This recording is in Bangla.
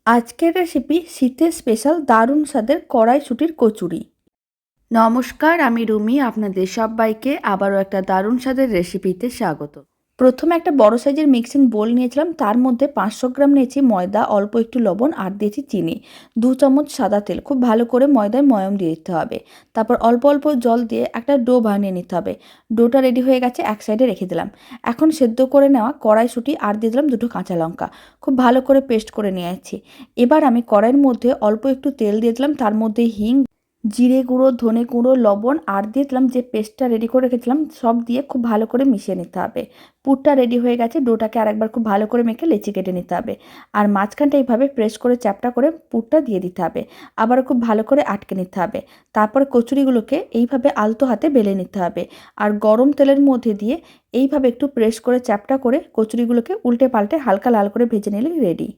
আজকের রেসিপি শীতের স্পেশাল দারুণ স্বাদের কড়াইশুঁটির কচুরি। নমস্কার, আমি রুমি। আপনাদের সবাইকে আবারও একটা দারুণ স্বাদের রেসিপিতে স্বাগত। প্রথমে একটা বড় সাইজের মিক্সিং বোল নিয়েছিলাম, তার মধ্যে 500 গ্রাম নিয়েছি ময়দা, অল্প একটু লবণ আর দিয়েছি চিনি, 2 চামচ সাদা তেল। খুব ভালো করে ময়দায় ময়াম দিয়ে দিতে হবে। তারপর অল্প অল্প জল দিয়ে একটা ডো বানিয়ে নিতে হবে। ডোটা রেডি হয়ে গেছে, এক সাইডে রেখে দিলাম। এখন সেদ্ধ করে নেওয়া কড়াইশুঁটি আর দিয়ে দিলাম 2টো কাঁচা লঙ্কা। খুব ভালো করে পেস্ট করে নিয়েছি। এবার আমি কড়াইয়ের মধ্যে অল্প একটু তেল দিয়ে দিলাম, তার মধ্যে হিং, জিরে গুঁড়ো, ধনে গুঁড়ো, লবণ আর দিয়ে দিলাম যে পেস্টটা রেডি করে রেখেছিলাম, সব দিয়ে খুব ভালো করে মিশিয়ে নিতে হবে। পুরটা রেডি হয়ে গেছে। ডোটাকে আরেকবার খুব ভালো করে মেখে লেচি কেটে নিতে হবে। আর মাঝখানটা এইভাবে প্রেস করে চ্যাপটা করে পুরটা দিয়ে দিতে হবে। আবার খুব ভালো করে আটকে নিতে হবে। তারপর কচুরিগুলোকে এইভাবে আলতো হাতে বেলে নিতে হবে। আর গরম তেলের মধ্যে দিয়ে এইভাবে একটু প্রেস করে চ্যাপটা করে কচুরিগুলোকে উল্টে পাল্টে হালকা লাল করে ভেজে নিলে রেডি।